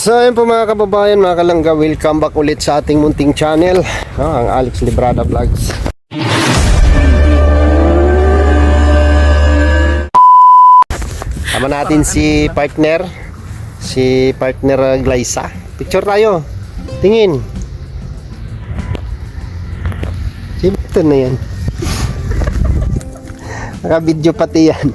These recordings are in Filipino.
So ayun po mga kababayan, mga kalangga, welcome back ulit sa ating munting channel, ang Alex Librada Vlogs. Tama natin si partner Glyza. Picture tayo. Tingin. Ito na yan. Naka-video pati yan.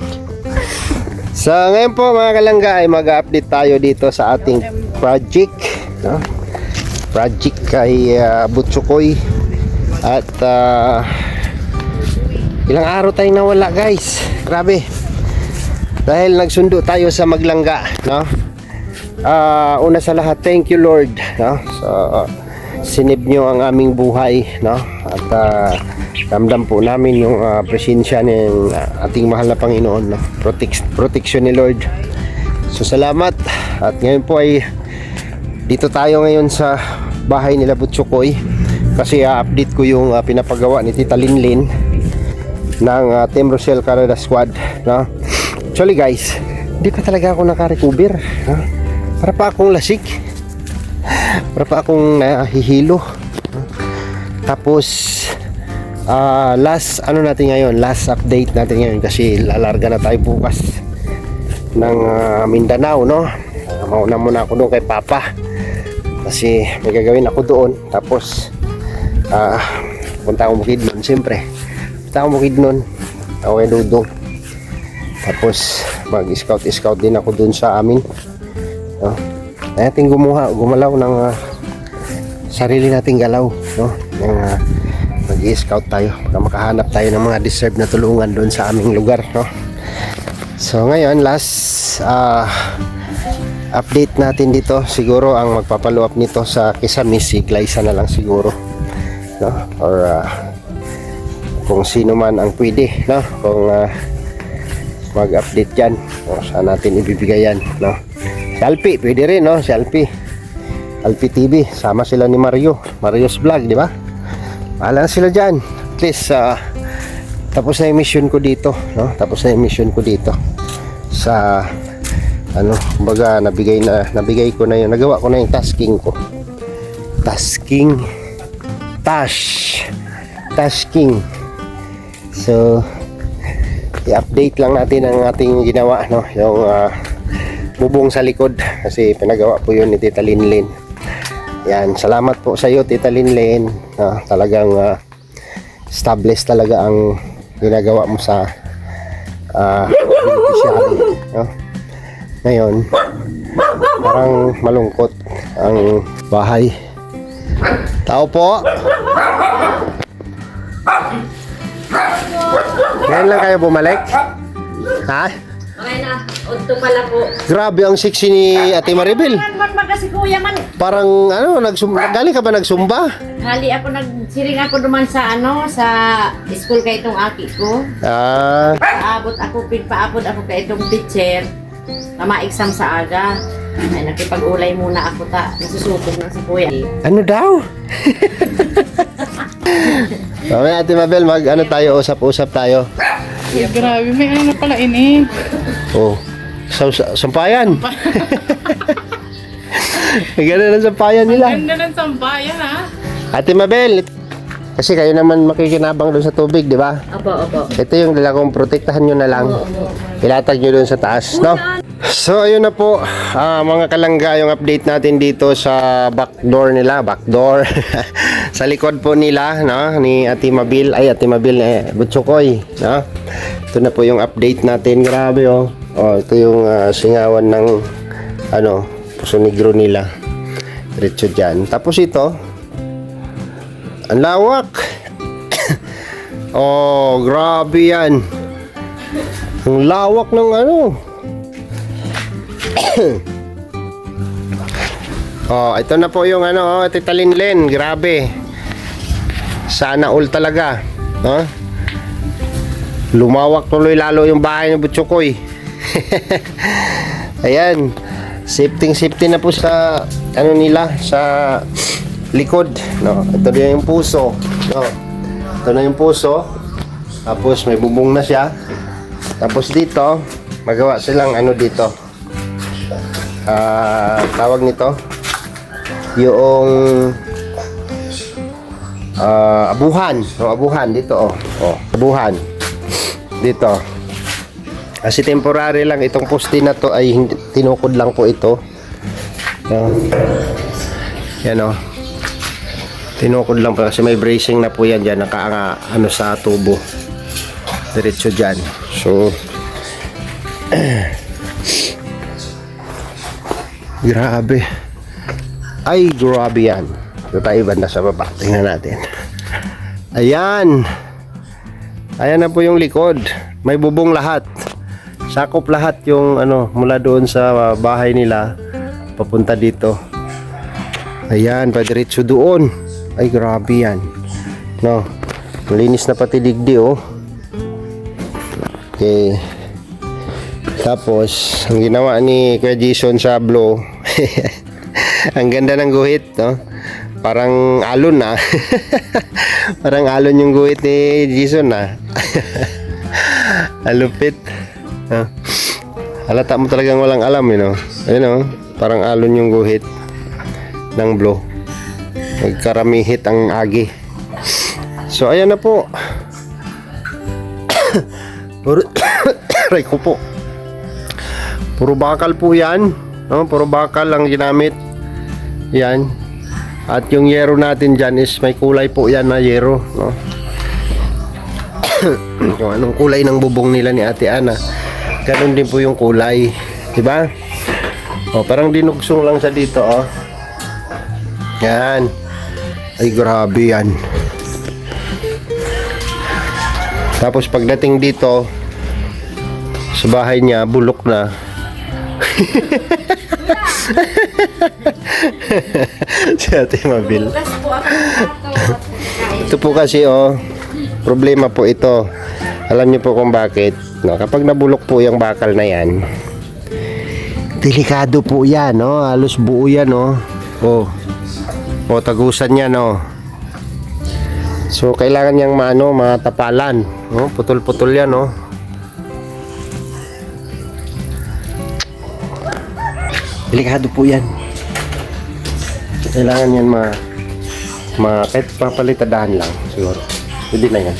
So ngayon po mga kalangga ay mag-update tayo dito sa ating project, no? Project kay Butsukoy. At ilang araw tayong nawala, guys. Grabe. Dahil nagsundo tayo sa Maglangga, no? Una sa lahat, thank you Lord, no? So sinib nyo ang aming buhay, no? At ramdam po namin yung presensya ng ating mahal na Panginoon, no? Protection ni Lord. So salamat. At ngayon po ay dito tayo ngayon sa bahay nila Butsukoy kasi update ko yung pinapagawa ni Tita Linlin ng Team Rosel Canada Squad, no? Actually guys, hindi pa talaga ako naka-recover, no? Para pa akong lasik, para pa akong nahihilo, no? Tapos last natin ngayon, last update natin ngayon kasi lalarga na tayo bukas ng Mindanao, no? Mauna muna ako doon kay Papa kasi may gagawin ako doon. Tapos punta akong Bukidnon, siyempre punta akong Bukidnon ako kay Dudong. Tapos mag-scout din ako doon sa amin, no? Natin gumalaw ng sarili nating galaw, no? Mag-i-scout tayo para makahanap tayo ng mga deserve na tulungan doon sa aming lugar, no? So ngayon last update natin dito, siguro ang magpapalo up nito sa Kisamis si Glyza na lang siguro, no? Or kung sino man ang pwede, no? Kung mag-update yan, no? Saan natin ibibigay yan, no? Si Alpi, pwede rin, no? Si Alpi TV, sama sila ni Mario's Vlog, di ba? Wala na sila dyan. At least tapos na yung mission ko dito, no? Tapos na yung mission ko dito sa kumbaga nabigay ko na yung, nagawa ko na yung tasking. So i-update lang natin ang ating ginawa, no? Yung bubong sa likod kasi pinagawa po yun ni Tita Linlin. Yan, salamat po sa iyo Tita Linlin. Talagang established talaga ang ginagawa mo sa beneficiary, no? Ngayon parang malungkot ang bahay. Tao po. Ngayon lang kayo bumalik? Ha? Okay na, udto pala po. Grabe ang sexy ni Ate Maribel. Kasi kuya man. Parang galing ka ba nagsumba? Hali ako nagsiring ako duman sa sa school kay itong aki ko. Paabot ako kay itong teacher. Exam sa aga. Ay nakipag-ulay muna ako nasusutog na si kuya. Ano daw? Mamaya Ate Mabel, tayo, usap-usap tayo. Grabe, may ano pala ini. Oh, sampayan. Ganda ng sampayan nila. Ganda ng sampayan, ha? Ate Mabel, kasi kayo naman makikinabang doon sa tubig, di ba? Opo. Ito yung dala kong protektahan nyo na lang. Ilatag nyo doon sa taas, no? So ayun na po, mga kalangga, yung update natin dito sa backdoor nila, sa likod po nila, no, ni Ate Mabel, Butsukoy, no? Ito na po yung update natin. Grabe, oh. Ito yung singawan ng Puso Negro nila. Diretso dyan. Tapos ito, ang lawak. Oh, grabe yan. Ang lawak ng ito na po yung Tita Linlin. Grabe. Sana all talaga, no? Lumawak tuloy lalo yung bahay ng Butsukoy. Ayan. Safety na po sa nila sa likod, no? Ito na yung puso, no? Ito na yung puso. Tapos may bubong na siya. Tapos dito magawa silang dito. tawag nito, yung abuhan. Abuhan dito, abuhan dito. Kasi temporary lang itong poste na to, ay tinukod lang po ito. Yan o. Tinukod lang po kasi may bracing na po yan dyan. Ano sa tubo. Diretso dyan. So, grabe. Ay, grabe yan. Ito tayo banda sa baba. Tingnan natin. Ayan. Ayan na po yung likod. May bubong lahat. Sakop lahat yung mula doon sa bahay nila papunta dito. Ayan, padiretso doon. Ay, grabe yan. No. Malinis na pati digdi, oh. Okay. Tapos, ang ginawa ni Kuya Jason sa blow, ang ganda ng guhit, no? Parang alon na. Parang alon yung guhit ni Jason, na. Alupit. Halata mo talagang walang alam, Ayun, parang alon yung guhit ng blow. Nagkaramihit ang agi. So, ayan na po. Aray ko po. Puro bakal po yan. Puro bakal lang ginamit. Yan. At yung yero natin dyan is may kulay po yan na yero. Kung anong kulay ng bubong nila ni Ate Ana, ganun din po yung kulay, diba? Parang dinugsong lang sa dito, yan. Ay, grabe yan. Tapos pagdating dito sa bahay niya, bulok na. Si Ate Mabil. Ito po kasi, problema po ito. Alam niyo po kung bakit. Kapag nabulok po yung bakal na yan, delikado po yan, halos buo yan, tagusan yan, so kailangan niyang matapalan, putol-putol yan, delikado po yan. Kailangan yan kahit papalitadahan lang siguro, hindi na yan.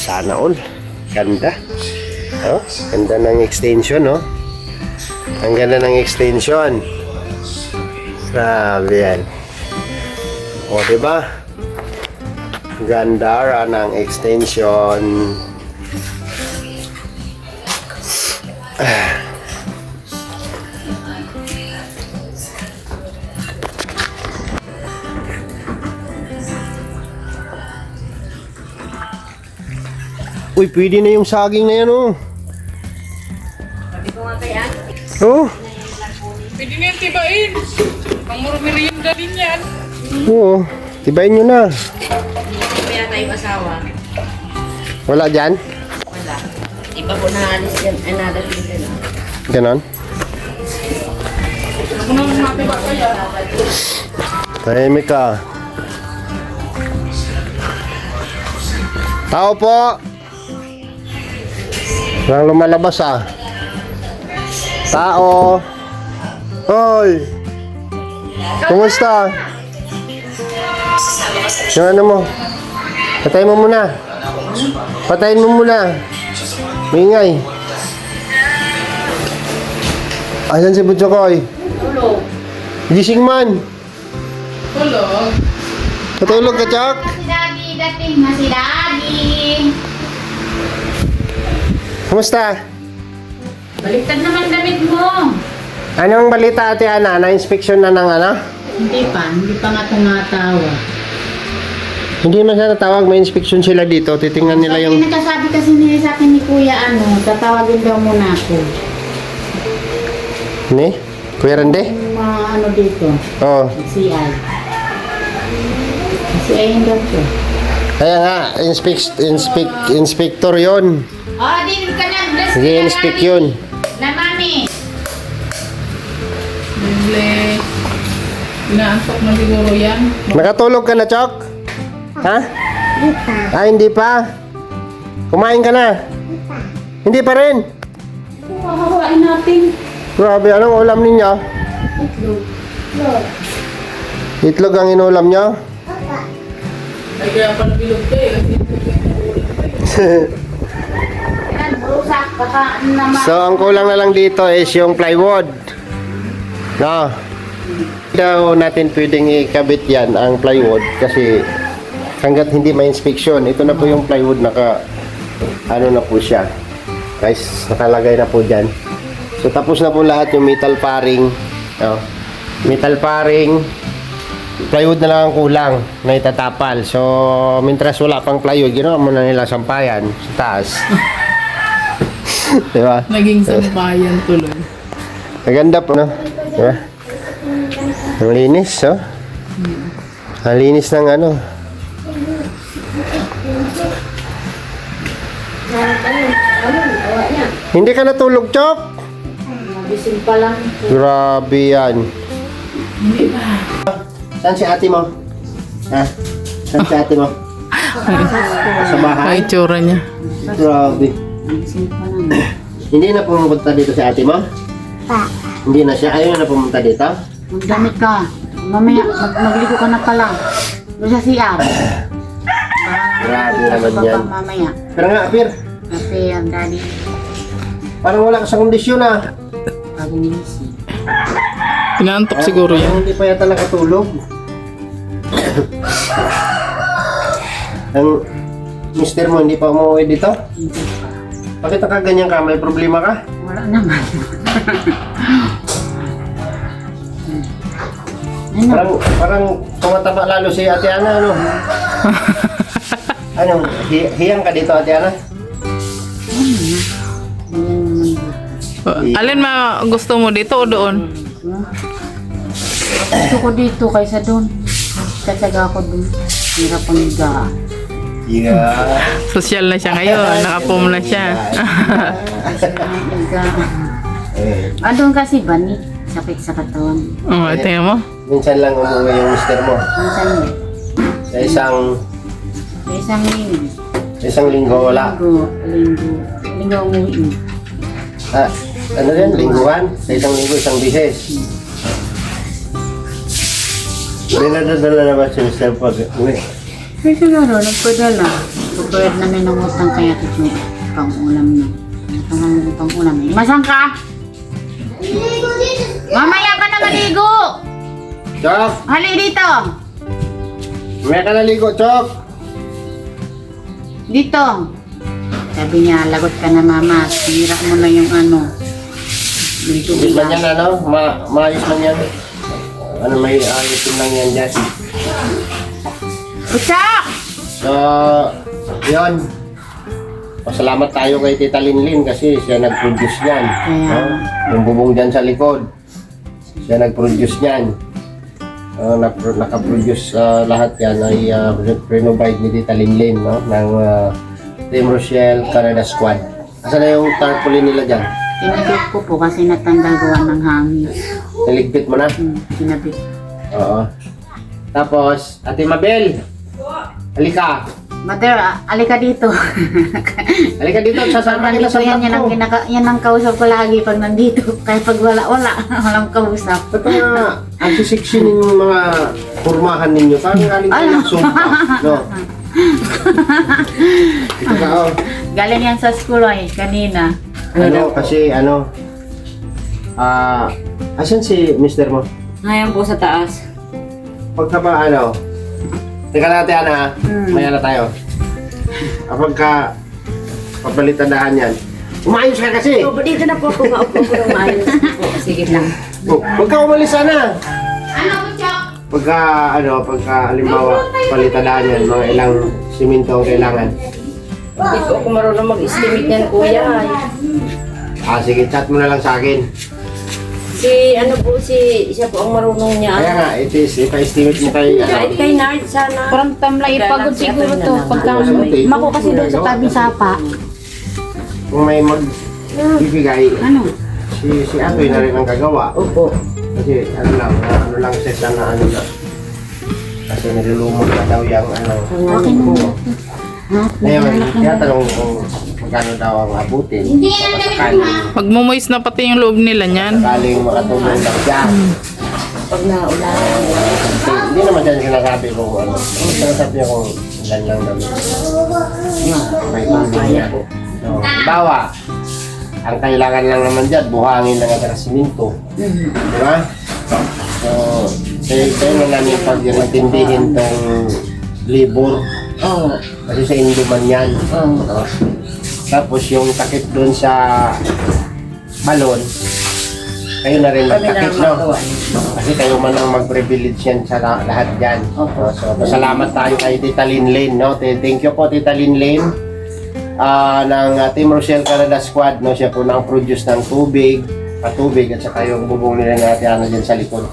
Sana all. Ganda. Ganda ng extension, Ang ganda ng extension. Grabe yan. Diba? Ganda ng extension. Uy, pwede na yung saging na yan, Sabi ko nga kay Ate. Pwede na yung tibain. Pang-merienda din yan. Oo, tibayin nyo na. Hindi ko yata yung asawa. Wala dyan? Wala. Iba po na alis dyan. Another thing na. Ganon? Ako nang matiba kaya. Tahimik ka. Tao po! Walang lumalabas, Tao! Hoy! Kumusta? Yung ano mo? Patayin mo muna. Patayin mo muna. Mingay. Asan si Butchokoy? Tulog. Gising man. Tulog. Patulog ka, Chok? Si Daddy, dating na si Daddy. Kumusta? Baliktad naman damit mo. Anong balita, Ate Ana? Na-inspection na ng ano? Hindi pa nga tumatawa. Hindi man siya natawag, may inspection sila dito. Titingnan nila yung... Nagkasabi kasi nila sa akin ni Kuya, tatawagin daw muna ako. Ni? Kuya Rande? Yung mga dito, Oo. CI. CI yung daw to. Kaya nga, inspector yon. Din ka nag-bless Sige, inspect yun. Na mami. Bibli. Inaantok na siguro yan. Nakatulog ka na, Chok? Ha? Hindi pa. Kumain ka na? Hindi pa rin? Hahawain natin. Grabe, anong ulam ninyo? Itlog ang inulam nyo? Ay, kaya pala bilog ka eh. Yan, rusak. Baka naman. So, ang kulang na lang dito is yung plywood. No. Hindi daw natin pwedeng ikabit yan, ang plywood, kasi hanggat hindi ma-inspection, ito na po yung plywood, ano na po siya. Guys, nakalagay na po dyan. So, tapos na po lahat yung metal paring. No. Metal paring, plywood na lang ang kulang na itatapal. So, mintras wala pang plywood, ginawa mo na nila sampayan sa taas. Diba? Naging sampayan tuloy. Maganda po, no? Diba? Ang linis, oh. Ang linis ng ano. Hindi ka natulog, Chok? Nagising pa lang. Grabe yan. Saan si ate mo? Ha? Saan si ate mo? Sa bahay? Ay, tsura niya. Grabe. Nagising pa lang. Hindi na pumunta dito si ate mo? Hindi na siya. Ayaw na pumunta dito? Magdamit ka. Mamaya, magligo ka na pala. Doon sa CR. Grabe naman yan. Mamaya. Pero nga, Apir, Kasi ang daddy, parang wala ka sa kondisyon, ah. pag nilising. Inaantok siguro yan. Parang hindi pa yata nakatulog. Ang mister mo hindi pa umuwi dito? Hindi pa. Bakit nakaganyan ka? May problema ka? Wala naman. Parang tumataba lalo si Ate Ana, ano? Ano, hiyang ka dito, Ate Ana? Alin ma gusto mo dito o doon? Gusto ko dito kaysa doon. Tataga ako doon. Hirap ang higa. Yeah. Social na siya ngayon. Nakapom na siya. Higa. Eh, Doon kasi bani. Sakit sa katawan. Oh, tingnan mo. minsan lang umuwi yung mister mo. Minsan yun. Sa Isang linggo. isang linggo wala. Linggo umuwi. Ah, ano yan? Lingguhan? Sa isang linggo, isang bises. Dinadadala na ba si mister pag uwi? Kasi siguro, nagpadala. Pagbayad namin ng utang kaya ito yung pang-ulam na. Pang-ulam na. Masang ka? Mamaya ka na maligo! Chok! Hali dito! May ka naligo, Chok! Dito! Sabi niya, lagot ka na mama. Sinira mo na yung ano. Yung Hindi tubig. man yan, ano? Maayos man yan. Ano, may ayusin lang yan dyan. Usak! So, yun. Pasalamat tayo kay Tita Linlin kasi siya nag-produce yan. Kaya. Yung bubong dyan sa likod. Siya nag-produce yan. Naka-produce lahat yan ay renovate ni Tita Linlin, no? Ng Team Rochelle Canada Squad. Asan na yung tarpaulin nila dyan? Tinabit ko po kasi natanggal gawa ng hangin. Niligpit mo na? Tinabit. Oo. Tapos, Ate Mabel. Halika. Mother, alika dito. Halika dito. Sasama kita sa yan, vlog ko. yan ang kausap ko lagi pag nandito. Kaya pag wala, walang kausap. Ito nga, ang section ng mga kurmahan ninyo. Parang galing kayo ng sumpa. No? Ito ka, oh. Galing yan sa school ay kanina. Ano, kasi ano, asan si mister mo? Ngayon po sa taas. Pagka ba, ano, teka natin, Ana, maya na tayo. Pagka, papalitandaan yan. Umayos ka kasi! So, dito na po ako maupo ko ng maayos. Sige lang. Oh, huwag ka umalis, Ana! Ano po, Chok? Pagka, halimbawa, palitandaan yan, mga ilang simento ang kailangan. Hindi po ako marunong mag-estimate niyan, kuya. Sige, chat mo na lang sa akin. Siya po ang marunong niya. Kaya nga, ipa-estimate mo kay, Kahit kay Nard, sana. Parang tamlay, pagod siguro to. Pagka mako kasi doon sa tabi sapa. kung may magbibigay, Ano? si Atoy na rin ang gagawa. Opo. Kasi ano lang set na ano na. Kasi nilulumog na daw yung ano. Okay na. Ha? Ngayon, kaya tanong kung magkano daw ang abutin. Sakaling, Magmumoist na pati yung loob nila niyan. sakaling makatulong lang dyan. Pag naulan. Hindi naman dyan sinasabi kung ano. Sinasabi niya kung ilan lang naman. May tulong yan. So, bawa, ang kailangan lang naman dyan, buhangin lang at siminto. Di ba? So, kayo na namin pag-intindihin tong libur. Oo. Kasi sa Induman yan. Oo. Tapos yung takip doon sa balon, kayo na rin Kami na magtakip, no? magawa. Kasi kayo man ang mag-privilege yan sa lahat dyan. Opo. So, pasalamat tayo kay Tita Linlane, no? Thank you po, Tita Linlane. Ng Team Rochelle Canada Squad, no? Siya po nang-produce ng tubig, patubig, at saka yung bubong nila na Ate Ana dyan sa likod.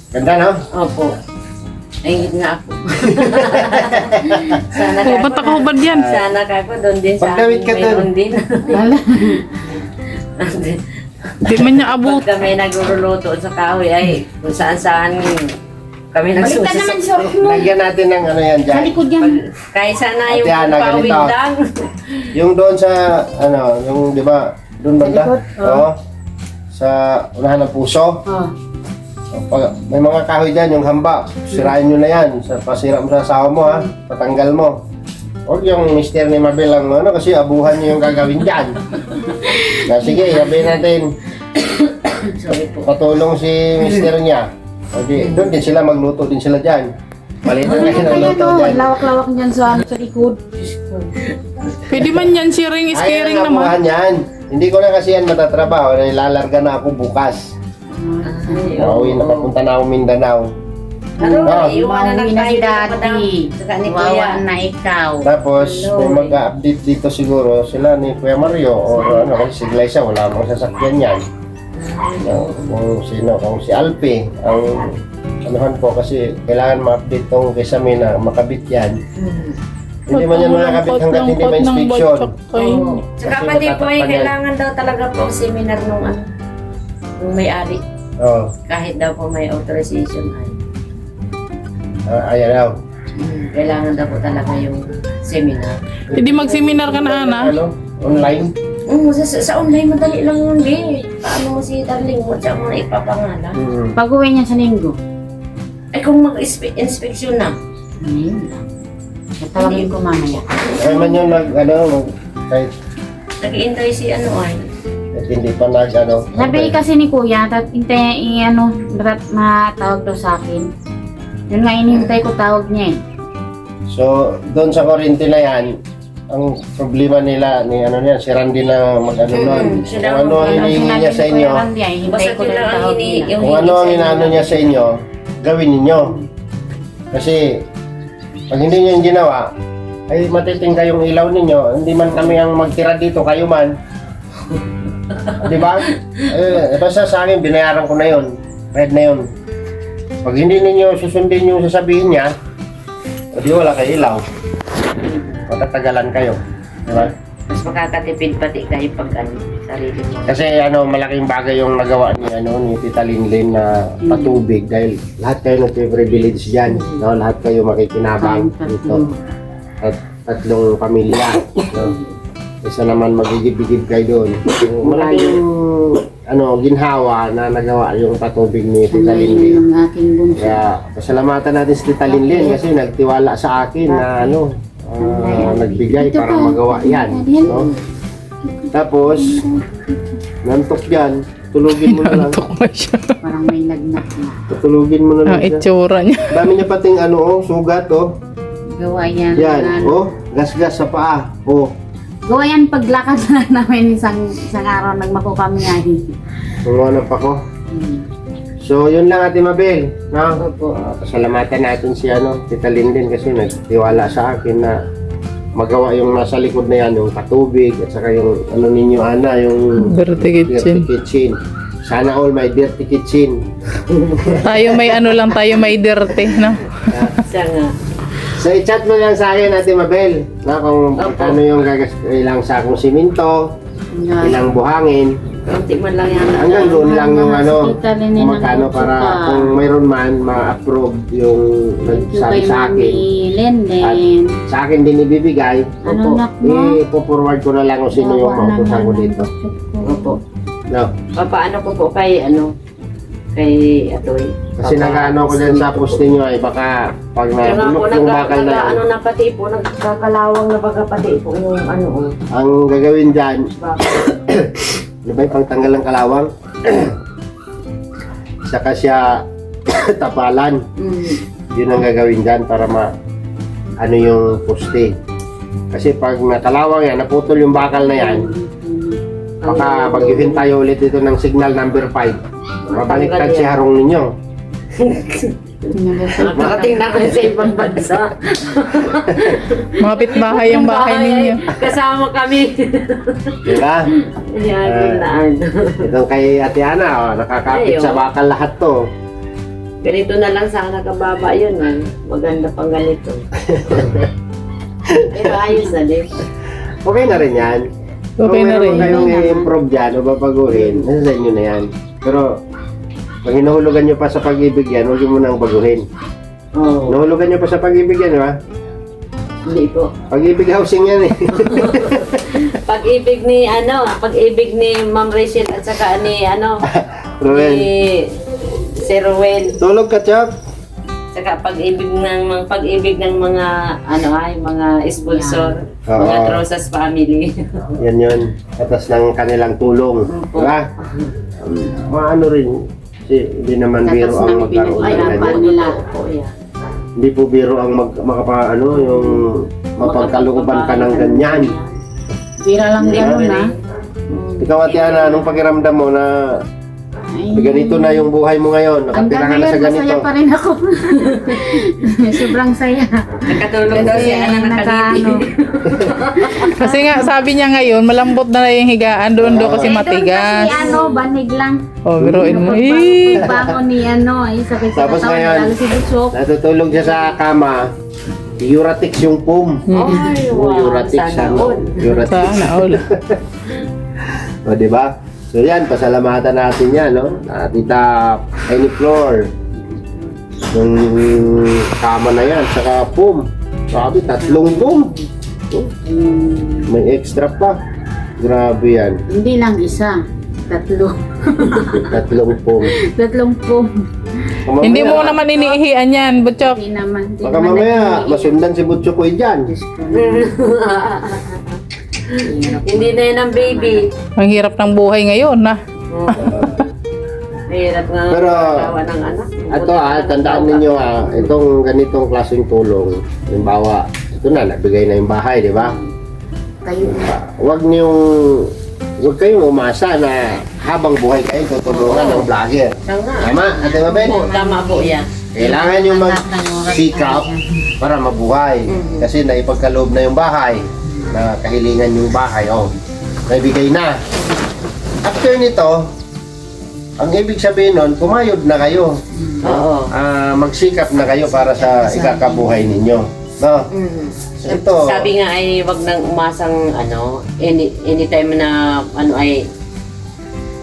Ganda, no? Opo. Ay, nga ako. Sana Oh, ba't ako hubad yan? Sana kako doon din sa Pagdawit ka mayroon din. Di man niya abot. Pag kami nagluluto sa kahoy ay kung saan kami nagsusisok. Lagyan natin ng ano yan dyan. Sa likod yan. Kahit sana yung Ate Ana, pawid ganito. lang. Yung doon sa, ano, yung di ba, doon banda? likod? Oo. Sa unahan ng puso. Oh. Pag, may mga kahoy dyan, yung hamba. Sirain nyo na yan. Pasira mo sa asawa mo, ha. Patanggal mo. Huwag yung mister ni Mabel ang ano, kasi abuhan nyo yung gagawin dyan. Na, sige, sabihin natin, Sorry po. patulong si mister niya. Okay, doon din sila, magluto din sila dyan. Palitan kayo ng Kaya luto no, dyan. lawak-lawak niyan sa likod. Pwede man yan, sharing is Ayaw caring na naman. abuhan yan. Hindi ko na kasi yan matatrabaho. Nilalarga na ako bukas. Ay, Pauwi na, papunta na ako Mindanao. Ano, Ah. iwan na lang Mauwi na tayo si dito, Daddy. madam. Saka ni Kuya. Wawa na ikaw. Tapos, Hello. may mag-update dito siguro sila ni Kuya Mario o ano, kasi si Glyza, wala mong sasakyan yan. Kung sino, kung si Alpe, ang anuhan ko kasi kailangan ma-update tong Kesame na makabit yan. Hindi man yan makakabit hanggat hindi may inspection. Oo. Saka Kasi pati po ay matatakpan yan. kailangan daw talaga po seminar nung ano, nung may-ari. Oo, Kahit daw po may authorization ay. ayan daw. Kailangan daw po talaga yung seminar. Hindi mag-seminar ka na, Ana. Ano? Online? Sa online madali lang yun, di. Paano mo si Darling mo, tsaka mo na ipapangalan. Pag-uwi niya sa linggo. Ay kung mag-inspection na. Ayun lang. Tatawagin ko mamaya. Kaya man yun kahit Nag-i-enjoy si ano ay. hindi pa Sabi kasi ni Kuya, matawag daw sa akin. Yun nga, inihintay ko tawag niya eh. So, doon sa Corinthi na yan, ang problema nila ni ano niyan, si Randy na mag-ano nun. Sila Kung ano ang hinihingi niya sa inyo, Hintay ko Basta na sila yung ang tawag hini- nila. yung kung ano ang inaano niya sa inyo, gawin ninyo. Kasi, pag hindi niyo yung ginawa, ay matiting kayong ilaw ninyo, hindi man kami ang magtira dito, kayo man. Di ba? Basta sa akin, binayaran ko na yun. Red na yun. Pag hindi ninyo susundin yung sasabihin niya, di wala kayo ilaw. Matatagalan kayo. Di ba? Mas makakatipid pati kayo pag ano, sarili mo. Kasi malaking bagay yung nagawa ni Tita Linlin na patubig dahil lahat kayo nagpe-privilege diyan, no? Lahat kayo makikinabang dito. At tatlong pamilya, no? Isa naman magigib-gib kayo doon. Malaking ginhawa na nagawa yung patubig ni Tita Linlin. Yung aking bunso. Kaya pasalamatan natin si Tita Linlin kasi nagtiwala sa akin na nagbigay para magawa yan, no? Tapos nantok yan, tulugin mo na lang. Antok na siya. Parang may lagnat na. Tutulugin mo na Ang lang siya. itsura niya. Dami niya pating sugat, Gawa yan. Yan, gas-gas sa paa, Gawa yan paglakad na namin isang araw nagmako kami nga dito. Ano pa ko. So, yun lang Ate Mabel, no? Pasalamatan natin si Tita Linlin kasi nagtiwala sa akin na magawa yung nasa likod na yan, yung patubig at saka yung ninyo Ana, yung Dirty kitchen. kitchen. Sana all may dirty kitchen. Tayo may tayo may dirty, no? Siya nga. So, i-chat mo lang sa akin Ate Mabel, na kung ano yung ilang sakong siminto, ilang buhangin, Kaunti man lang yan. Hanggang doon lang yung ano, Kita rin nila kung magkano ng para suka. kung mayroon man, ma-approve yung Thank you nagsabi kay sa akin. Mami Lenden. Sa akin din ibibigay. Ano nak mo? I-forward ko na lang kung sino yung mautusan ko dito. Opo. No. Papaano ko po kay kay Atoy. Kasi nag-ano ko dyan sa post ninyo ay baka pag Kaya nga po, nabulok yung bakal na yan. ano na pati po, nagkakalawang na baga pati po yung Ang gagawin dyan, bakal. ano ba yung pagtanggal ng kalawang? Saka siya tapalan. Yun ang gagawin dyan para ano yung poste. Kasi pag nakalawang yan, naputol yung bakal na yan, baka bagyuhin tayo ulit dito ng signal number 5. Mabaliktad si harong ninyo. Nakarating na ako sa ibang bansa. Mga pitbahay yung bahay ninyo. Kasama kami. Diba? Yan, naan. Itong kay Ate Ana, nakakapit sa bakal lahat to. Ganito na lang sana kababa yun. Maganda pang ganito. Pero ayos na din. Okay na rin yan. Okay na rin. Kung meron kayong i-improve dyan o babaguhin, nasa sa inyo na yan. Pero, pag hinuhulugan nyo pa sa pag-ibig yan, huwag nyo munang baguhin. Oo. Hinuhulugan nyo pa sa pag-ibig yan, di ba? Hindi po. Pag-ibig housing yan eh. Pag-ibig ni Ma'am Rachel at saka ni Ruel. ni si Ruel. Tulog ka, Chop. Saka pag-ibig ng mga mga sponsor, Oo. mga Trosas family. Yan yun. Atas ng kanilang tulong. Opo. Di ba? Maano rin. Kasi hindi naman biro Tapos ang nang magkaroon Ay, ng ang ganyan. nila. po yan. Hindi po biro ang yung mapagkalooban ka ng ganyan. Bira lang gano'n na. Ikaw, Ate Ana, anong pakiramdam mo na Ay, ganito na yung buhay mo ngayon? hanggang Nakatira ka na ngayon, sa ganito. masaya pa rin ako. Sobrang saya. Nakatulog daw si Ana nakaditi. Kasi nga, sabi niya ngayon, malambot na yung higaan doon kasi matigas. Kasi banig lang. Oh, biruin mo. Eh. Pagbangon ni sakit sa Tapos katawan, ngayon, lalo si Busok. natutulog siya sa kama, Uratex yung pum. Ay, wow. Uratex Sana all. Uratex. Sana all. O, di ba? So yan, pasalamatan natin yan, no? Tita Penny Floor. Yung kama na yan, saka pum. Sabi, 3 pum. May extra pa. Grabe yan. Hindi lang isa. 3. 3 pum. 3 po. Hindi mo naman iniihian yan, Butchok. Hindi naman. Baka mamaya, masundan si Butcho ko dyan. Hindi na yan ang baby. Ang hirap ng buhay ngayon, na. Mahirap nga Pero, kawa ng anak. Ito tandaan ninyo itong ganitong klaseng tulong, halimbawa, ito na, nabigay na yung bahay, di ba? Kayo. Huwag kayong umasa na habang buhay kayo tutulungan ng vlogger. Tama, Ate Mabel? Oo, tama po yan. Kailangan yung mag-sikap para mabuhay. Kasi naipagkaloob na yung bahay, na kahilingan yung bahay, naibigay na. After nito, ang ibig sabihin nun, kumayod na kayo. Oo. Magsikap na kayo para sa ikakabuhay ninyo. No? Ito, Sabi nga ay wag nang umasang anytime na ay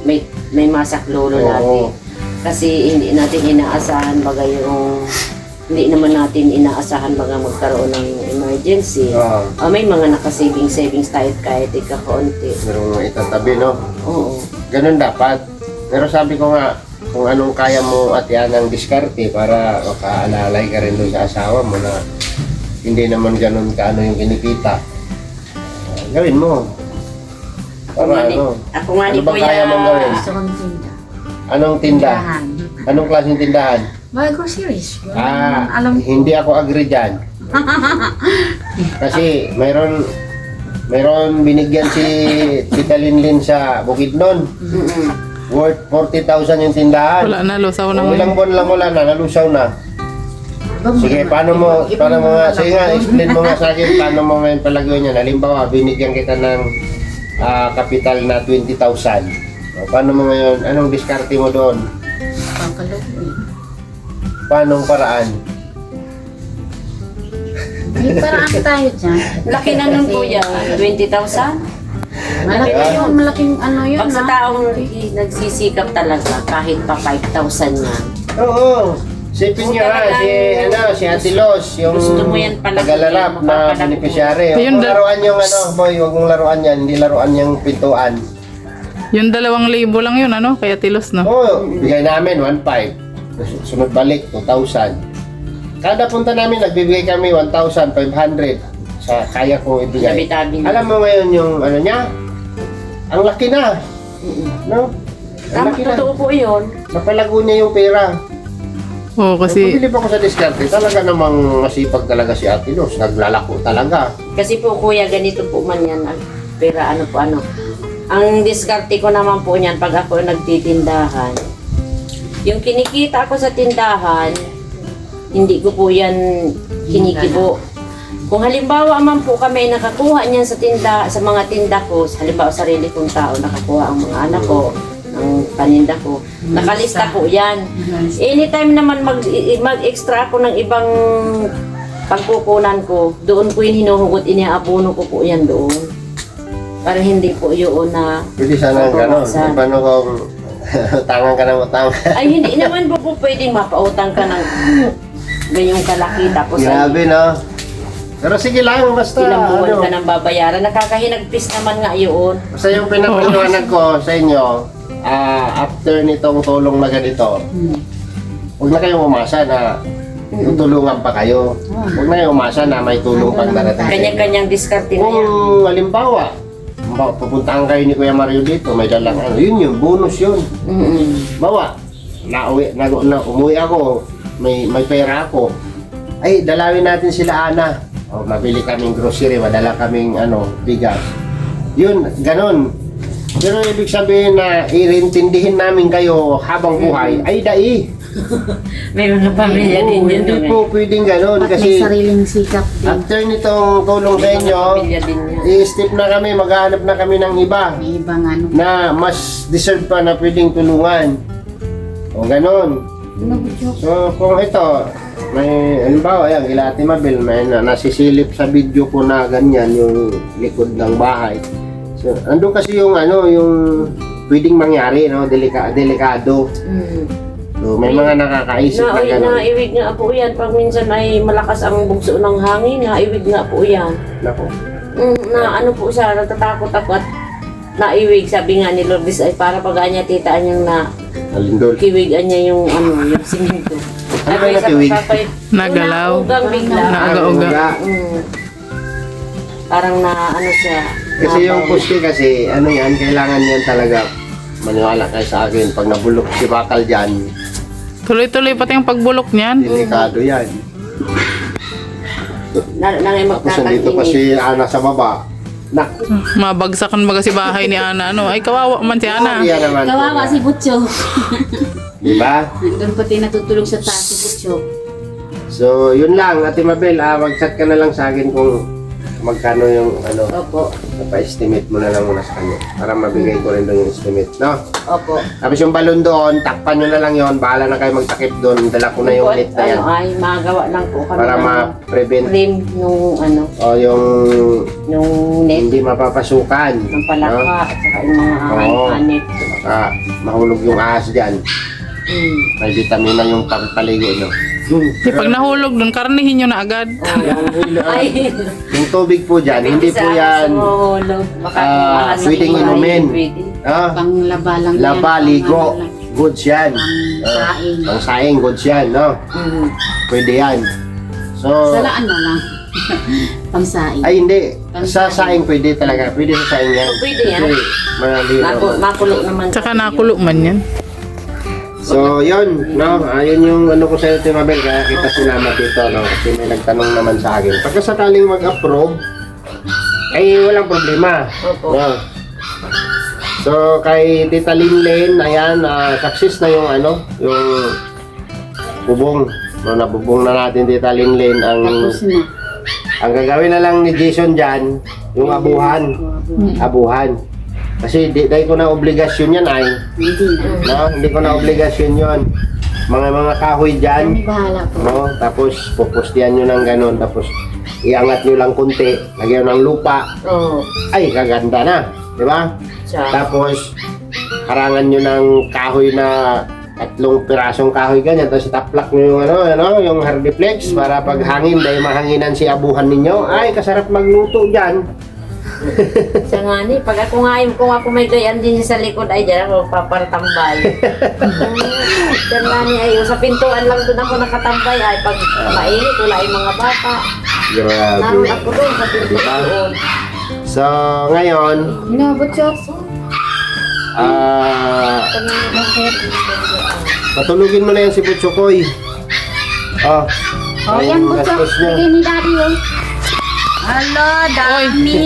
may masak lolo Oo. natin. Kasi hindi natin inaasahan hindi naman natin inaasahan baga magkaroon ng emergency. May mga savings tayo kahit ikakaunti. merong itatabi, no? Oo. Ganun dapat. Pero sabi ko nga, kung anong kaya mo at yan ang diskarte para makaalalay ka rin doon sa asawa mo na hindi naman ganun kaano yung kinikita. Gawin mo. Para Ako nga ano ni bang kaya mong gawin? Gusto kong tinda. Anong tinda? Tindahan. Anong klaseng tindahan? Mga groceries. Alam ko. Hindi ako agree dyan. Kasi mayroon binigyan si Tita Linlin sa Bukidnon. Worth 40,000 yung tindahan. Wala na, lusaw na Ilang ngayon. buwan lang wala na, nalusaw na. Sige, paano mo nga, sige nga, explain mo nga sa akin, paano mo ngayon palagyan yan. Halimbawa, binigyan kita ng kapital na 20,000. O, paano mo ngayon, anong diskarte mo doon? Paano ang paraan? May paraan tayo dyan. Laki na nun kuya, 20,000? Malaki yun, malaking ano yun. Pag sa ha? taong nagsisikap talaga, kahit pa 5,000 yan. Oo. Sipin niyo ha, si Ate Los, yung Gusto mo yan pala, nagalarap na mapapalagpo. beneficiary. Huwag Ayun, mong laruan yung boy, huwag mong laruan yan, hindi laruan yung pintuan. Yung 2,000 lang yun, ano? Kaya tilos, no? Oo, bigay namin 1,500. Sunod balik, 2,000. Kada punta namin, nagbibigay kami 1,500 sa kaya ko ibigay. Tabi-tabi na. Alam mo ngayon yung ano niya? Ang laki na. No? Ang Tama, laki na. totoo po yun. Napalago niya yung pera. Oo, kasi Pumili pa ko sa diskarte, talaga namang masipag talaga si Ate Los. Naglalako talaga. Kasi po kuya, ganito po man yan. Pera ano po ano. Ang diskarte ko naman po niyan pag ako nagtitindahan. Yung kinikita ko sa tindahan, hindi ko po yan kinikibo. Kung halimbawa man po kami nakakuha niyan sa mga tinda ko, halimbawa sarili kong tao, nakakuha ang mga anak ko, ang paninda ko, nakalista po yan. Anytime naman mag-extra ako ng ibang pagkukunan ko, doon ko yung hinuhugot, iniaabono ko po yan doon. Para hindi po yun na Pwede sana gano'n. Paano kung utangan ka ng utang? ay hindi naman po pwedeng mapautang ka ng ganyong kalaki tapos Grabe, no? Pero sige lang, basta ilang buwan ka ano. nang babayaran. Nakakahinagpis naman nga yun. Basta yung pinapaliwanag ko sa inyo, after nitong tulong na ganito, huwag na kayong umasa na tutulungan pa kayo. Huwag na kayong umasa na may tulong pang darating. Kanya-kanyang diskarte na Kung yan. halimbawa, pupuntahan kayo ni Kuya Mario dito, may dalang ano, yun, bonus yun. Bawa, umuwi ako, may pera ako. Ay, dalawin natin sila Ana. O, mabili kaming grocery, madala kaming bigas. Yun, ganon. Pero ibig sabihin na irintindihin namin kayo habang buhay, ay dai. May mga pamilya din Oo, yun. hindi po pwedeng ganon At may kasi sariling sikap din. after nitong tulong sa inyo, Pamilya din yan. i-step na kami, maghahanap na kami ng iba May ibang ano. na mas deserve pa na pwedeng tulungan. O ganon. So kung ito, may halimbawa yan, kila Ate Mabel, may nasisilip sa video ko na ganyan yung likod ng bahay. So andun kasi yung yung pwedeng mangyari, no, delikado. So may mga nakakaisip na ganon. Naiwig nga po yan. Pag minsan ay malakas ang bugso ng hangin, naiwig nga po yan. Nako. Na ano po siya, natatakot ako at naiwig. Sabi nga ni Lourdes ay para pag niya titaan niyang na Alindol. kiwigan niya yung yung simento. Ano ba yung nakiwig? Nagalaw. Naugang bigla. Nauga-uga. Parang na ano siya. Kasi yung pusti kasi, yan, kailangan yan talaga. Maniwala kayo sa akin, pag nabulok si bakal dyan, tuloy-tuloy pati yung pagbulok niyan. delikado yan. Nangay Tapos nandito pa si Ana sa baba. Nak, Mabagsakan baga si bahay ni Ana. Ano? Ay, kawawa man si Ana. Yan naman. Kawawa si Butcho. Diba? Doon pati natutulog sa taas si Butcho. So, yun lang, Ate Mabel, mag-chat ka na lang sa akin kung magkano yung Opo. pa-estimate mo na lang muna sa kanya para mabigay ko rin doon yung estimate, no? Opo. Tapos yung balon doon, takpan nyo na lang yon, bahala na kayo magtakip doon, dala ko na yung net na yan Ay, magawa lang po kami para ng ma-prevent frame nung o yung nung net hindi mapapasukan, ng palaka at saka yung mga Oo. anit. Baka mahulog yung ahas dyan, may vitamina yung pagpaligo, no? Di pag nahulog doon, karnihin nyo na agad. Ay, Yung tubig po dyan, hindi po yan pwedeng inumin. Panglaba lang Laba, yan, ligo, pang ano lang, goods yan. saing. Pang saing, goods yan, no? Pwede yan. So, Salaan na lang. Pang saing. ay hindi. Sa saing pwede talaga. Pwede sa saing yan. Pwede yan. Kasi malinaw. makulo naman. Tsaka nakulo man yan. So, yun, no? Ayun yung ano ko sa'yo, Ate Mabel, kaya kita sinama dito, no? Kasi may nagtanong naman sa akin. Pagka sakaling mag-approve, ay walang problema. Opo. No? So, kay Tita Linlen, ayan, success na yung yung bubong. No, nabubong na natin, Tita Linlen, Tapos na. ang gagawin na lang ni Jason dyan, yung abuhan. Abuhan. Kasi dahil ko na obligasyon yan ay, Hindi na. no? Hindi ko na obligasyon yon. mga kahoy dyan. Kami bahala po. No? Tapos pupustihan nyo ng ganun. Tapos iangat nyo lang kunti. Lagyan ng lupa. Oo. Ay, kaganda na. Di ba? Siya. Tapos harangan nyo ng kahoy na 3 pirasong kahoy ganyan. Tapos itaplak nyo yung, yung hardiplex para pag hangin, dahil mahanginan si abuhan ninyo. Ay, kasarap magluto dyan. Siya nga ni, pag ako nga kung ako may gayan din sa likod, ay dyan ako papartambay. Siya nga ni, ay sa pintuan lang doon ako nakatambay. Ay pag mainit, wala yung mga bata. Naroon Grabe. ako doon sa pintuan doon. So, ngayon, Inabot siya. patulugin mo na yan si Butchokoy. Oh, Oh, yan po siya. gastos niya. Bigay ni daddy oh. Alo, dami.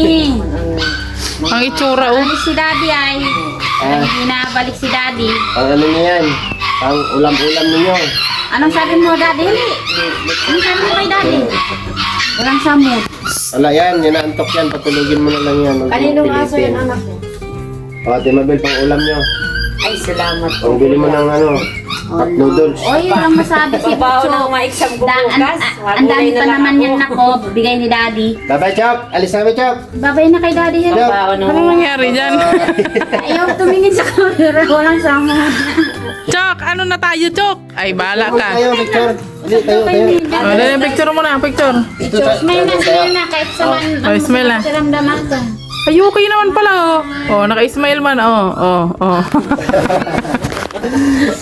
Ang itsura, oh. Ano si daddy ay? Ah, Binabalik si daddy. pang ano niya yan? Pang ulam-ulam ninyo. Anong sabi mo, daddy? Anong sabi mo kay daddy? Walang samot. Wala yan, yanaantok yan. Patulugin mo na lang yan. Huwag Kanino mong nga so pilitin. yun anak mo? O, Ate Mabel, pang ulam nyo. Ay, salamat po. Pang bili mo ng hot noodles. O, yun lang masabi si Babaw Pucho. na ma-exam ko Ang bukas. ang dami pa naman yan nako. Bigay ni daddy. Bye-bye, Chok! Alis namin, Chok! Babay na kay daddy. Yan. Babaw na Ano nangyari dyan? Ayaw tumingin sa camera. Walang samot. Chok, ano na tayo, Chok? Ay, bahala ka. Tayo, picture. Hindi, tayo, tayo. Oh, dali, picture mo na, picture. Ito, tayo. Smile na kahit sa man. Oh, smile na. Siramdaman ka. Ay, okay naman pala, oh. Oh, naka-smile man, oh, oh, oh.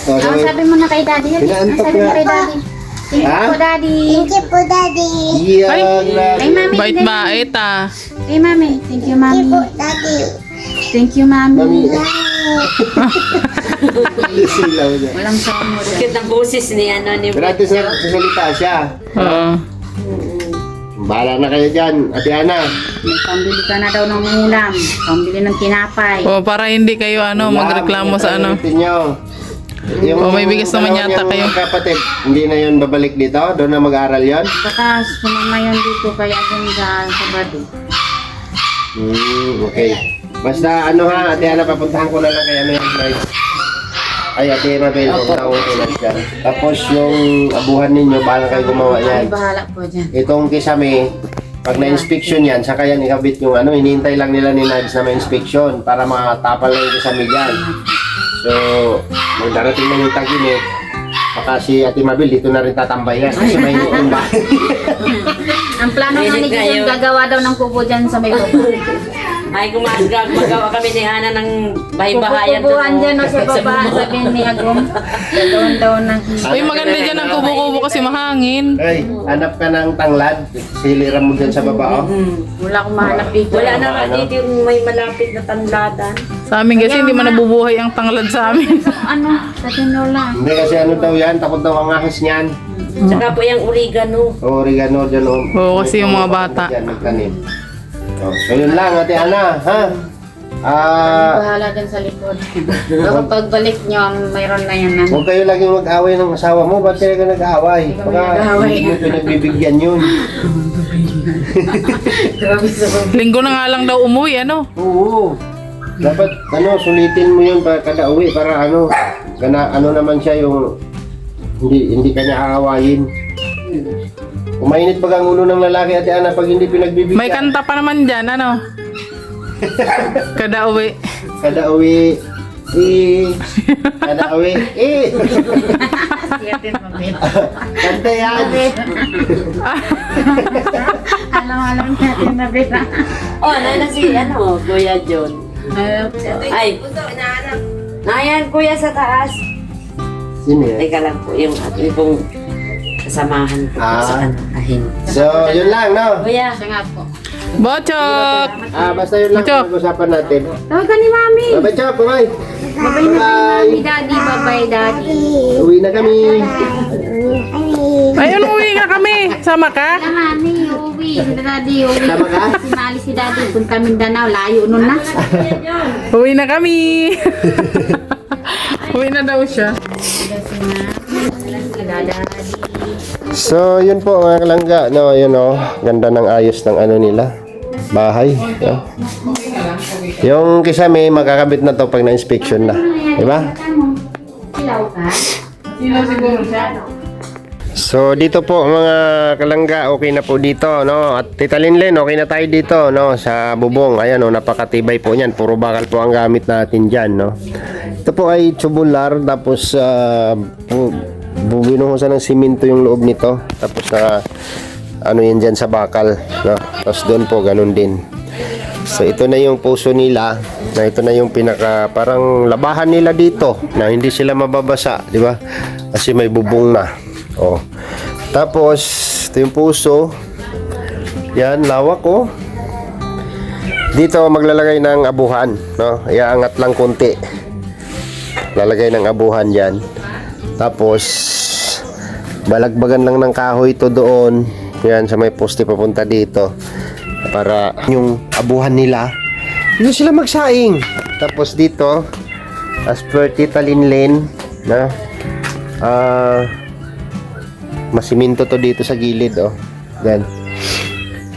O, Ang sabi mo na kay daddy. Yan. Ang Pinaantok sabi mo na. kay daddy. Thank you Ha? po, daddy. Thank you po, daddy. Yan, Kay grabe. mami. Bait-bait, ah. Kay mami. Thank you, mami. Thank you po, daddy. Thank you, mami. Mami. Silaw niya. Walang samot. Bakit ang boses ni ano ni Grabe sasalita siya. Oo. Bahala na kayo dyan, Ate Ana. May pambili ka na daw ng ulam. Pambili ng tinapay. Oh, para hindi kayo, ano, magreklamo sa ano. Ulitin nyo. Oh, may bigas naman yata dalawang kayo. yung Kapatid, hindi na yun babalik dito? Doon na mag-aaral yun? Baka sumama yun dito kaya dun sa Sabado. Okay. Basta ano ha, Ate Ana, papuntahan ko na lang kay ano yan, guys. Ay, Ate Mabel, kung nauulan dyan. Tapos yung abuhan ninyo, paano kayo gumawa Ay, yan? bahala po dyan. Itong kisame, pag na-inspection yan, saka yan ikabit yung ano, hinihintay lang nila ni Nads na ma-inspection para matapal lang yung kisame dyan. So, magdarating na yung tag-init, baka si Ate Mabel dito na rin tatambayan kasi may yung bahay. Ang plano Pilit namin kayo. yung gagawa daw ng kubo dyan sa may baba. Ay, magawa kami ni Ana ng bahay-bahayan Kubuhan dyan o sa baba, sabihin ni Agum. Gagawin daw ng Uy, maganda dyan ang kubo-kubo kasi mahangin. Ay, hanap ka ng tanglad, siliran mo dyan sa baba, oh. Wala akong mahanap dito. Wala na nga dito yung may malapit na tanladan. Sa amin kasi hindi man nabubuhay ang tanglad sa amin. Ano, sa tinola. Hindi kasi ano daw yan, takot daw ang ahas niyan. Tsaka po yung oregano. Oregano dyan, oh. Oo, kasi yung mga bata. Dyan, nagtanim. Oh, so yun lang, Ate Ana, ha? Bahala dyan sa likod. Baka pagbalik nyo, mayroon na yan. Huwag kayo laging mag-away ng asawa mo. Ba't kayo nag-away? Hindi kami Baka nag-away. hindi mo pinagbibigyan yun. Grabe sa baba. Linggo na nga lang daw umuwi, ano? Oo. Dapat, sulitin mo yun para kada uwi. Para ano naman siya yung hindi kanya aawayin. Umainit pag ang ulo ng lalaki, Ate Ana, pag hindi pinagbibigyan. May kanta pa naman dyan, ano? Kada uwi. Kada uwi. Kada uwi. Kanta yan. Alam natin na bita. Oh, na si ano, Kuya John. Ay, nayan Kuya sa taas. Sino yan? Teka lang po, yung pong kasamahan ko po sa ahin. So, yun lang, no? Kuya, Siya nga po. Bochok! Basta yun lang Chok. ang usapan natin. Tawagan ni Mami. Bye-bye, Chok. Bye-bye. Bye-bye na kay Mami, Daddy. Bye-bye, Daddy. Uwi na kami. Ayun, uwi na kami. Sama ka? Kaya Mami, uwi. Si Daddy, uwi. Tama ka? Si Mali si Daddy. Punta Mindanao. Layo nun na. Uwi na kami. Uwi na daw siya. So, yun po mga kalangga, no, yun oh, ganda ng ayos ng ano nila, bahay, no? Yung kisame, makakabit na to pag na-inspection na, di ba? Silaw ka? Sino siguro siya? So dito po mga kalangga, okay na po dito, no? At Tita Linlen, okay na tayo dito, no? Sa bubong, ayan, no? Napakatibay po niyan. Puro bakal po ang gamit natin dyan, no? Ito po ay tubular, tapos binuhusan ng simento yung loob nito. Tapos ano yan dyan sa bakal, no? Tapos doon po, ganun din. So ito na yung puso nila, na ito na yung pinaka parang labahan nila dito, na hindi sila mababasa, di ba? Kasi may bubong na. Oh. Tapos ito yung puso. Yan, lawak oh. Dito maglalagay ng abuhan, no? Iaangat lang konti. Lalagay ng abuhan diyan. Tapos balagbagan lang ng kahoy ito doon. Yan sa may poste papunta dito. Para yung abuhan nila dito sila magsaing. Tapos dito as per Tita Linlen na masiminto to dito sa gilid oh. Yan.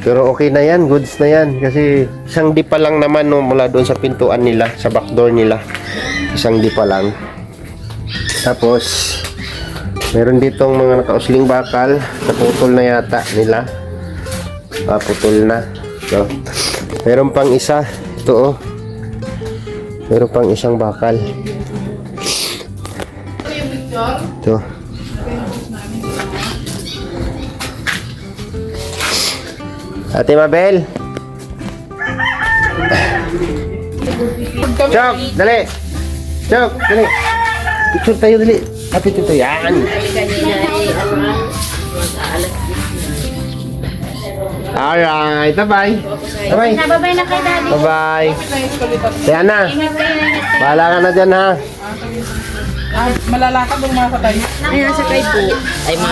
Pero okay na yan, goods na yan kasi isang dipa lang naman no, mula doon sa pintuan nila, sa back door nila. Isang dipa lang. Tapos meron ditong mga nakausling bakal, naputol na yata nila. Putol na. No? Meron pang isa, ito oh. Meron pang isang bakal. Ito. Ate Mabel. Chok, dali. Chok, dali. Picture tayo, dali. Kapit ito, yan. Alright, bye-bye. Bye-bye. Nababay na kay Daddy. Bye-bye. Kaya na. Bahala ka na dyan, ha. Malalakad o makakatay? Ay, nasa kay po. Ay, ma.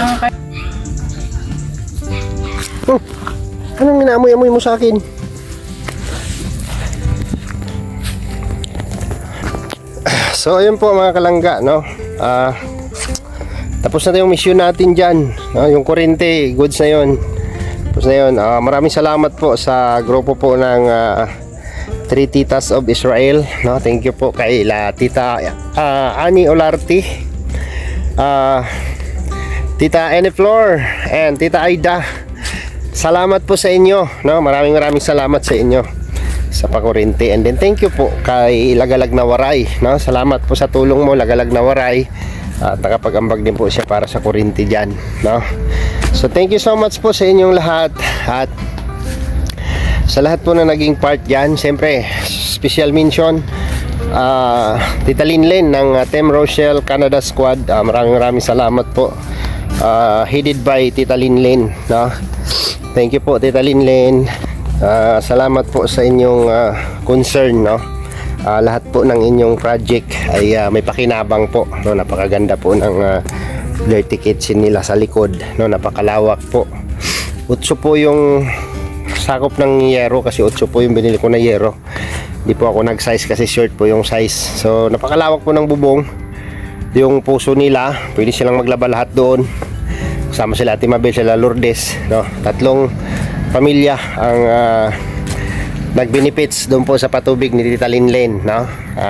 Anong inaamoy-amoy mo sa akin? So, ayun po mga kalangga, no? Tapos na yung mission natin dyan, no? Yung kuryente, goods na yun. Tapos na yun. Maraming salamat po sa grupo po ng Three Titas of Israel, no? Thank you po kay Tita Ani Olarte, Tita Ene Flor, and Tita Aida. Salamat po sa inyo, no? Maraming salamat sa inyo sa pakuryente. And then thank you po kay Lagalag na Waray, no? Salamat po sa tulong mo, Lagalag na Waray. At nakapag-ambag din po siya para sa kuryente diyan, no? So thank you so much po sa inyong lahat at sa lahat po na naging part diyan. Siyempre, special mention Tita Linlen ng Team Rochelle Canada Squad. Maraming salamat po. Headed by Tita Linlen, no? Thank you po Tita Linlen. Salamat po sa inyong concern, no? Lahat po ng inyong project ay may pakinabang po, no? Napakaganda po ng dirty kitchen nila sa likod, no? Napakalawak po. 8 po yung sakop ng yero kasi 8 po yung binili ko na yero. Hindi po ako nag-size kasi short po yung size. So napakalawak po ng bubong. Yung puso nila, pwede silang maglaba lahat doon. Kasama sila Ate Mabel, sila Lourdes, no? 3 pamilya ang nag-benefits doon po sa patubig ni Tita Linlen, no?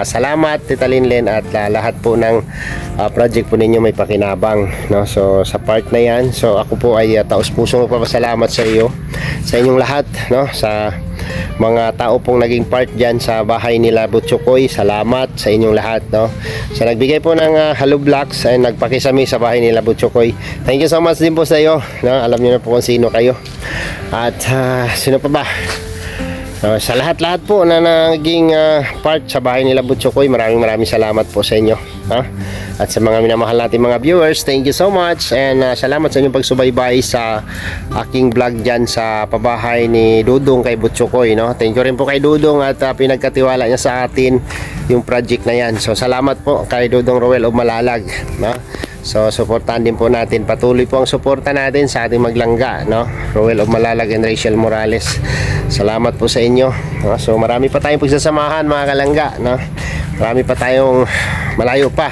Salamat Tita Linlen at lahat po ng project po ninyo may pakinabang, no? So sa part na yan, so ako po ay taos-pusong magpapasalamat sa iyo, sa inyong lahat, no? Sa mga tao pong naging part dyan sa bahay nila Butchokoy, salamat sa inyong lahat, no? Sa nagbigay po ng hollow blocks ay nagpakisami sa bahay nila Butchokoy, thank you so much din po sa iyo, no? Alam niyo na po kung sino kayo at sino pa ba. Sa lahat-lahat po na naging part sa bahay nila Butchokoy, maraming salamat po sa inyo, ha? At sa mga minamahal natin mga viewers, thank you so much and salamat sa inyong pagsubaybay sa aking vlog dyan sa pabahay ni Dudong kay Butchokoy, no? Thank you rin po kay Dudong at pinagkatiwala niya sa atin yung project na yan. So salamat po kay Dudong Roel of Malalag, no? So suportahan din po natin, patuloy po ang suporta natin sa ating maglangga, no? Roel of Malalag and Rachel Morales, salamat po sa inyo, no? So marami pa tayong pagsasamahan mga kalangga, no? Marami pa tayong malayo pa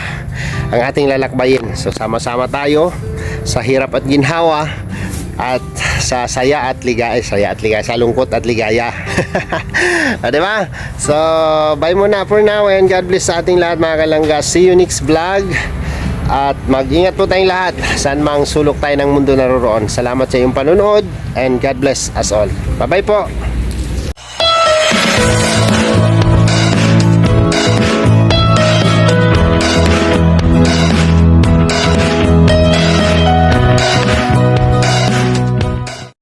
ang ating lalakbayin. So sama-sama tayo sa hirap at ginhawa at sa saya at ligaya, sa lungkot at ligaya. Diba? So bye muna for now and God bless sa ating lahat mga kalangga. See you next vlog. At mag-ingat po tayong lahat saan mang sulok tayo ng mundo naroroon. Salamat sa iyong panonood and God bless us all. Bye-bye po.